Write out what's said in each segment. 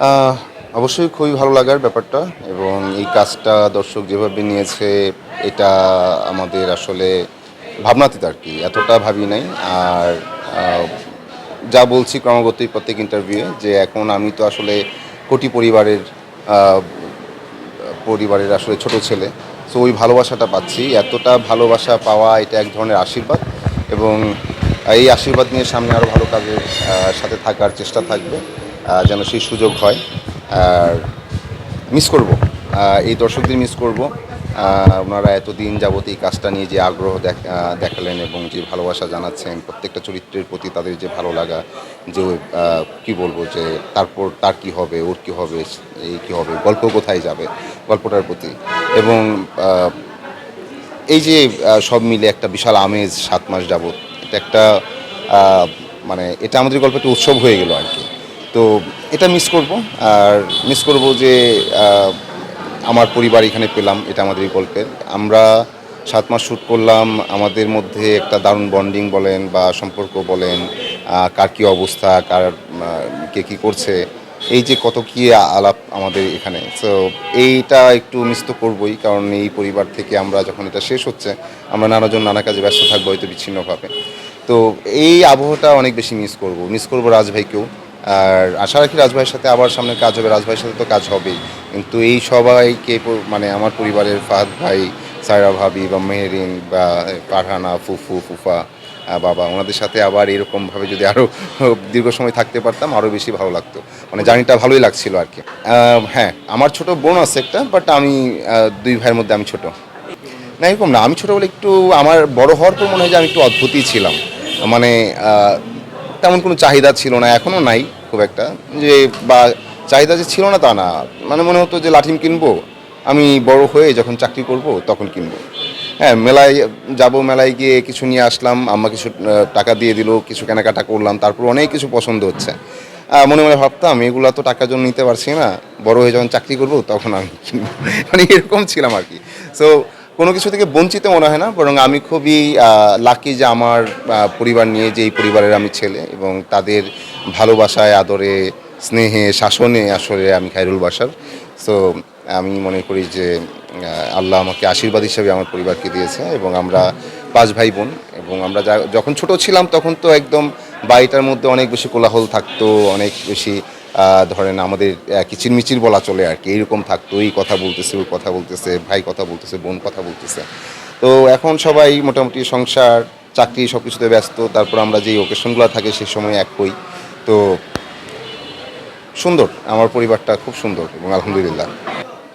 আহ, অবশ্যই খুবই ভালো লাগার ব্যাপারটা এবং এই কাজটা দর্শক যেভাবে নিয়েছে এটা আমাদের আসলে ভাবনাতীত আর কি, এতটা ভাবি নাই। আর আহ, যা বলছি ক্রমাগতই প্রত্যেক ইন্টারভিউয়ে যে এখন আমি তো আসলে কোটি আহ, পরিবারের আসলে ছোট ছেলে। সো ওই ভালোবাসাটা পাচ্ছি, এতটা ভালোবাসা পাওয়া এটা এক ধরনের আশীর্বাদ। এবং এই আশীর্বাদ নিয়ে সামনে আরও ভালো কাজের সাথে থাকার চেষ্টা থাকবে, যেন সেই সুযোগ হয়। আর মিস করব, এই দর্শকদের মিস করব। ওনারা এতদিন যাবত এই কাজটা নিয়ে যে আগ্রহ দেখালেন এবং যে ভালোবাসা জানাচ্ছেন প্রত্যেকটা চরিত্রের প্রতি, তাদের যে ভালো লাগা, যে কি বলবো, যে তারপর তার কি হবে, ওর কি হবে, এই কি হবে, গল্প কোথায় যাবে, গল্পটার প্রতি। এবং আহ, এই যে সব মিলে একটা বিশাল আমেজ 7 মাস যাবত, এটা একটা আহ, মানে এটা আমাদের গল্প একটা উৎসব হয়ে গেল আর কি। তো এটা মিস করব। আর মিস করব যে আহ, আমার পরিবার এখানে পেলাম, এটা আমাদের এই গল্পের। আমরা 7 মাস শ্যুট করলাম, আমাদের মধ্যে একটা দারুণ বন্ডিং বলেন বা সম্পর্ক বলেন, কার কী অবস্থা, কে কী করছে, এই যে কত কী আলাপ আমাদের এখানে। সো এইটা একটু মিস তো করবোই, কারণ এই পরিবার থেকে আমরা যখন এটা শেষ হচ্ছে, আমরা নানাজন নানা কাজে ব্যস্ত থাকবো হয়তো বিচ্ছিন্নভাবে। তো এই আবহটা অনেক বেশি মিস করবো রাজভাইকেও। আর আশা রাখি রাজভাইয়ের সাথে আবার সামনে কাজ হবে, রাজভাইয়ের সাথে তো কাজ হবেই। কিন্তু এই সবাইকে মানে আমার পরিবারের ফাহাদ ভাই, সায়রা ভাবি বা মেহেরিন বা ফারহানা, ফুফু, ফুফা, বাবা, ওনাদের সাথে আবার এরকমভাবে যদি আরও দীর্ঘ সময় থাকতে পারতাম আরও বেশি ভালো লাগতো। মানে জার্নিটা ভালোই লাগছিল আর কি। হ্যাঁ, আমার ছোট বোন আছে একটা, বাট আমি 2 ভাইয়ের মধ্যে আমি ছোট। না, এরকম না, আমি ছোটোবেলা একটু আমার বড় হওয়ার পর মনে হয় যে আমি একটু অদ্ভুতই ছিলাম। মানে তেমন কোনো চাহিদা ছিল না, এখনও নাই খুব একটা, যে বা চাহিদা যে ছিল না তা না। মানে মনে হতো যে লাঠিম কিনবো আমি বড় হয়ে, যখন চাকরি করব তখন কিনবো। হ্যাঁ, মেলায় যাব, মেলায় গিয়ে কিছু নিয়ে আসলাম, আম্মা কিছু টাকা দিয়ে দিল, কিছু কেনাকাটা করলাম, তারপর অনেক কিছু পছন্দ হচ্ছে। মনে মনে ভাবতাম এগুলো তো টাকার জন্য নিতে পারছি না, বড় হয়ে যখন চাকরি করব তখন আমি কিনবো। মানে এরকম ছিলাম আর কি। সো কোনো কিছু থেকে বঞ্চিত মনে হয় না, বরং আমি খুবই লাকি যে আমার পরিবার নিয়ে, যে এই পরিবারের আমি ছেলে, এবং তাদের ভালোবাসায়, আদরে, স্নেহে, শাসনে আসলে আমি খায়রুল বাশার। সো আমি মনে করি যে আল্লাহ আমাকে আশীর্বাদ হিসেবে আমার পরিবারকে দিয়েছে। এবং আমরা 5 ভাই বোন, এবং আমরা যখন ছোট ছিলাম তখন তো একদম বাড়িটার মধ্যে অনেক বেশি কোলাহল থাকতো, অনেক বেশি ধরেন আমাদের কিচিরমিচির বলা চলে আর কি, এইরকম থাকতো। এই কথা বলতেছে, ওই কথা বলতেছে, ভাই কথা বলতেছে, বোন কথা বলতেছে। তো এখন সবাই মোটামুটি সংসার, চাকরি, সব কিছুতে ব্যস্ত। তারপর আমরা যেই ওকেশনগুলো থাকে সেই সময় এক হই। তো সুন্দর, আমার পরিবারটা খুব সুন্দর এবং আলহামদুলিল্লাহ।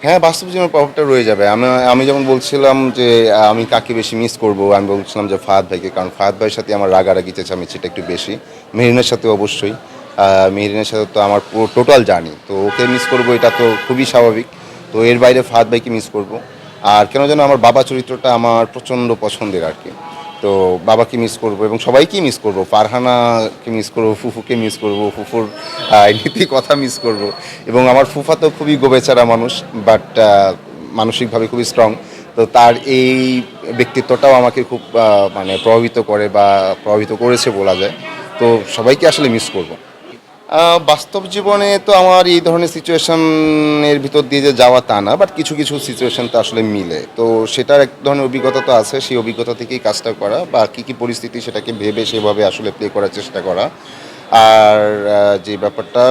হ্যাঁ, বাস্তব জীবনের প্রভাবটা রয়ে যাবে। আমি আমি যেমন বলছিলাম যে আমি কাকে বেশি মিস করব, আমি বলছিলাম যে ফাহাদ ভাইকে, কারণ ফাহাদ ভাইয়ের সাথে আমার রাগারাগি চেঁচামেচিটা একটু বেশি। মেহরিনের সাথে অবশ্যই, মেহরিনের সাথে তো আমার পুরো টোটাল জার্নি, তো ওকে মিস করব এটা তো খুবই স্বাভাবিক। তো এর বাইরে ফাহাদ ভাইকে মিস করব। আর কেন যেন আমার বাবা চরিত্রটা আমার প্রচণ্ড পছন্দের আর কি। তো বাবাকে মিস করব এবং সবাইকেই মিস করব, ফারহানাকে মিস করব, ফুফুকে মিস করব, ফুফুর নীতি কথা মিস করব। এবং আমার ফুফা তো খুবই গোবেচারা মানুষ, বাট মানসিকভাবে খুবই স্ট্রং। তো তার এই ব্যক্তিত্বটাও আমাকে খুব মানে প্রভাবিত করে বা প্রভাবিত করেছে বলা যায়। তো সবাইকে আসলে মিস করব। বাস্তব জীবনে তো আমার এই ধরনের সিচুয়েশনের ভিতর দিয়ে যে যাওয়া তা না, বাট কিছু কিছু সিচুয়েশন তো আসলে মিলে, তো সেটার এক ধরনের অভিজ্ঞতা তো আছে। সেই অভিজ্ঞতা থেকেই কাজটা করা, বা কী কী পরিস্থিতি সেটাকে ভেবে সেভাবে আসলে প্লে করার চেষ্টা করা। আর যে ব্যাপারটা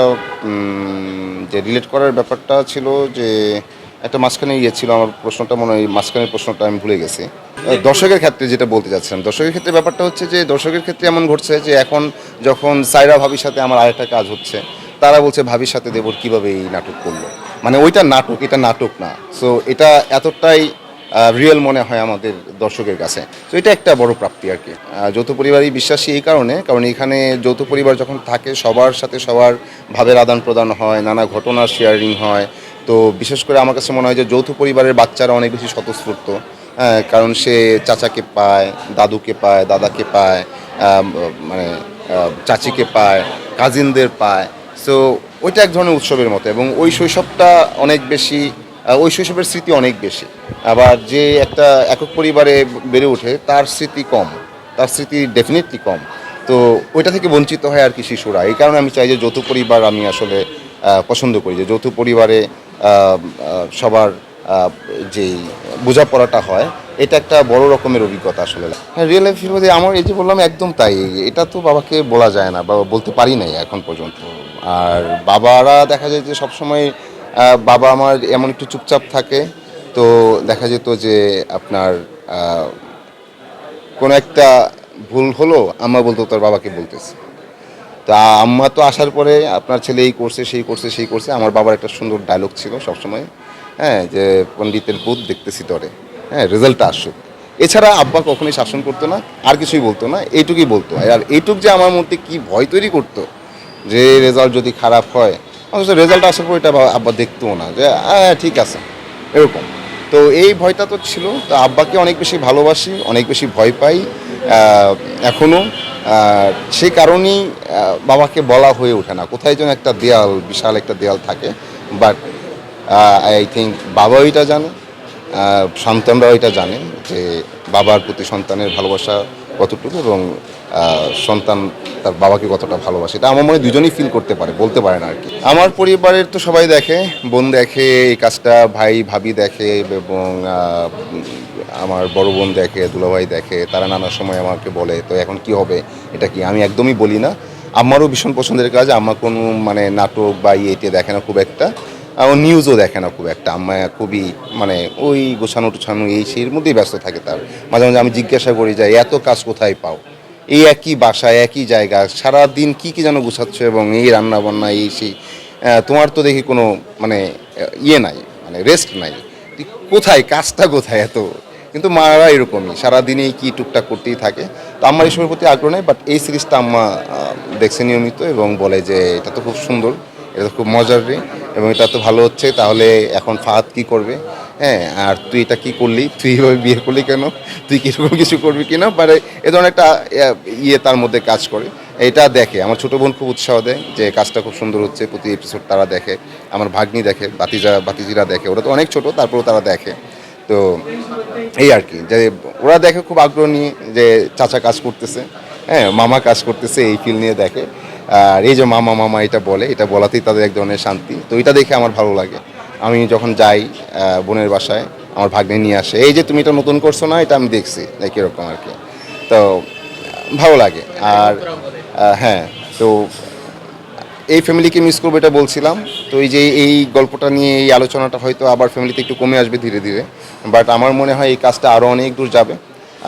যে রিলেট করার ব্যাপারটা ছিল, যে একটা মাঝখানে ইয়ে ছিল, আমার প্রশ্নটা মনে হয় মাঝখানের প্রশ্নটা আমি ভুলে গেছি। দর্শকের ক্ষেত্রে যেটা বলতে চাচ্ছিলাম, দর্শকের ক্ষেত্রে ব্যাপারটা হচ্ছে যে দর্শকের ক্ষেত্রে এমন ঘটছে যে এখন যখন সায়রা ভাবির সাথে আমার আরেকটা কাজ হচ্ছে, তারা বলছে ভাবির সাথে দেবর কীভাবে এই নাটক করলো। মানে ওইটা নাটক, এটা নাটক না। সো এটা এতটাই রিয়েল মনে হয় আমাদের দর্শকের কাছে। তো এটা একটা বড় প্রাপ্তি আর কি। যৌথ পরিবারই বিশ্বাসী এই কারণে, কারণ এখানে যৌথ পরিবার যখন থাকে সবার সাথে সবার ভাবের আদান প্রদান হয়, নানা ঘটনার শেয়ারিং হয়। তো বিশেষ করে আমার কাছে মনে হয় যে যৌথ পরিবারের বাচ্চারা অনেক বেশি স্বতঃস্ফূর্ত। হ্যাঁ, কারণ সে চাচাকে পায়, দাদুকে পায়, দাদাকে পায়, মানে চাচিকে পায়, কাজিনদের পায়। সো ওইটা এক ধরনের উৎসবের মতো, এবং ওই শৈশবটা অনেক বেশি, ওই শৈশবের স্মৃতি অনেক বেশি। আবার যে একটা একক পরিবারে বেড়ে ওঠে তার স্মৃতি কম, তার স্মৃতি ডেফিনেটলি কম। তো ওইটা থেকে বঞ্চিত হয় আর কি শিশুরা। এই কারণে আমি চাই যে যৌথ পরিবার আমি আসলে পছন্দ করি, যে যৌথ পরিবারে সবার যেই বোঝাপড়াটা হয়, এটা একটা বড় রকমের অভিজ্ঞতা আসলে। হ্যাঁ, রিয়েল লাইফ বলতে আমার এই যে বললাম একদম তাই, এটা তো বাবাকে বলা যায় না বা বলতে পারি নাই এখন পর্যন্ত। আর বাবারা দেখা যায় যে সবসময় বাবা আমার এমন একটু চুপচাপ থাকে, তো দেখা যেত যে আপনার কোনো একটা ভুল হলো আম্মা বলতো তোর বাবাকে বলতেছে। তা আম্মা তো আসার পরে আপনার ছেলে এই করছে সেই করছে সেই করছে, আমার বাবার একটা সুন্দর ডায়লগ ছিল সবসময়, হ্যাঁ, যে পণ্ডিতের ভূত দেখতেছি তরে, হ্যাঁ, রেজাল্টটা আসুক। এছাড়া আব্বা কখনোই শাসন করতো না, আর কিছুই বলতো না, এইটুকুই বলতো। আর এইটুক যে আমার মধ্যে কি ভয় তৈরি করতো যে রেজাল্ট যদি খারাপ হয়, অথচ রেজাল্ট আসার পর এটা আব্বা দেখতোও না, যে ঠিক আছে এরকম। তো এই ভয়টা তো ছিল। তো আব্বাকে অনেক বেশি ভালোবাসি, অনেক বেশি ভয় পাই এখনও। সেই কারণেই বাবাকে বলা হয়ে ওঠে না, কোথায় যেন একটা দেয়াল, বিশাল একটা দেয়াল থাকে। বাট আই থিঙ্ক বাবাও এটা জানে, সন্তানরাও এটা জানে যে বাবার প্রতি সন্তানের ভালোবাসা কতটুকু, এবং সন্তান তার বাবাকে কতটা ভালোবাসে, এটা আমার মনে হয় দুজনেই ফিল করতে পারে, বলতে পারে না আর কি। আমার পরিবারের তো সবাই দেখে, বোন দেখে এই কাজটা, ভাই ভাবি দেখে, এবং আমার বড় বোন দেখে, দুলাভাই দেখে, তারা নানা সময় আমাকে বলে তো এখন কি হবে, এটা কি, আমি একদমই বলি না। আমারও ভীষণ পছন্দের কাজ, আমার কোনো মানে নাটক বা ইয়েতে দেখে না খুব একটা, ও নিউজও দেখে না খুব একটা। আম্মা খুবই মানে ওই গোছানো টোছানো এই সেই মধ্যেই ব্যস্ত থাকে তার। মাঝে মাঝে আমি জিজ্ঞাসা করি যে এত কাজ কোথায় পাও, এই একই বাসায় একই জায়গা সারাদিন কি কি যেন গুছাচ্ছ, এবং এই রান্না বান্না এই সেই, তোমার তো দেখি কোনো মানে ইয়ে নাই, মানে রেস্ট নাই, তুই কোথায় কাজটা কোথায় এত। কিন্তু মারা এরকমই সারাদিনেই কি টুকটাক করতেই থাকে। তো আমার এসবের প্রতি আগ্রহ নেই, বাট এই সিরিজটা আম্মা দেখছে নিয়মিত এবং বলে যে এটা তো খুব সুন্দর, এটা তো খুব মজার রে, এবং এটা তো ভালো হচ্ছে, তাহলে এখন ফাহাদ কি করবে, হ্যাঁ, আর তুই এটা কি করলি, তুই এভাবে বিয়ে করলি কেন, তুই কীরকম কিছু করবি কিনা, মানে এ ধরনের একটা ইয়ে তার মধ্যে কাজ করে। এটা দেখে আমার ছোটো বোন, খুব উৎসাহ দেয় যে কাজটা খুব সুন্দর হচ্ছে, প্রতি এপিসোড তারা দেখে, আমার ভাগ্নি দেখে, বাতিজিরা দেখে, ওরা তো অনেক ছোট তারপরেও তারা দেখে। তো এই আর কি, যে ওরা দেখে খুব আগ্রহ নিয়ে যে চাচা কাজ করতেছে, হ্যাঁ, মামা কাজ করতেছে, এই ফিল নিয়ে দেখে। আর এই যে মামা মামা এটা বলে, এটা বলাতেই তাদের এক ধরনের শান্তি, তো এটা দেখে আমার ভালো লাগে। আমি যখন যাই বোনের বাসায়, আমার ভাগ্নে নিয়ে আসে, এই যে তুমি এটা নতুন করছো না, এটা আমি দেখছি, লাইক এরকম আর কি। তো ভালো লাগে। আর হ্যাঁ, তো এই ফ্যামিলিকে মিস করবো এটা বলছিলাম। তো এই যে এই গল্পটা নিয়ে এই আলোচনাটা হয়তো আবার ফ্যামিলিতে একটু কমে আসবে ধীরে ধীরে, বাট আমার মনে হয় এই কাজটা আরও অনেক দূর যাবে।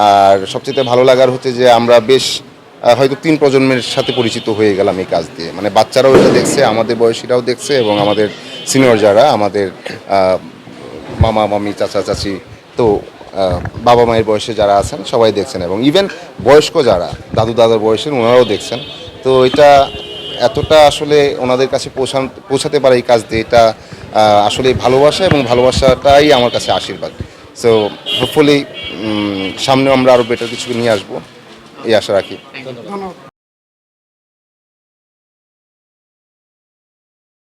আর সবচেয়ে ভালো লাগার হচ্ছে যে আমরা বেশ হয়তো 3 প্রজন্মের সাথে পরিচিত হয়ে গেলাম এই কাজ দিয়ে, মানে বাচ্চারাও এটা দেখছে, আমাদের বয়সীরাও দেখছে, এবং আমাদের সিনিয়র যারা আমাদের মামা মামি চাচা চাচি, তো বাবা মায়ের বয়সে যারা আছেন সবাই দেখছেন, এবং ইভেন বয়স্ক যারা দাদু দাদার বয়সের ওনারাও দেখছেন। তো এটা এতটা আসলে ওনাদের কাছে পৌঁছাতে পারে এই কাজ দিয়ে, এটা আসলে ভালোবাসা, এবং ভালোবাসাটাই আমার কাছে আশীর্বাদ। সো হোপফুলি সামনে আমরা আরও বেটার কিছু নিয়ে আসবো, এই আশা রাখি।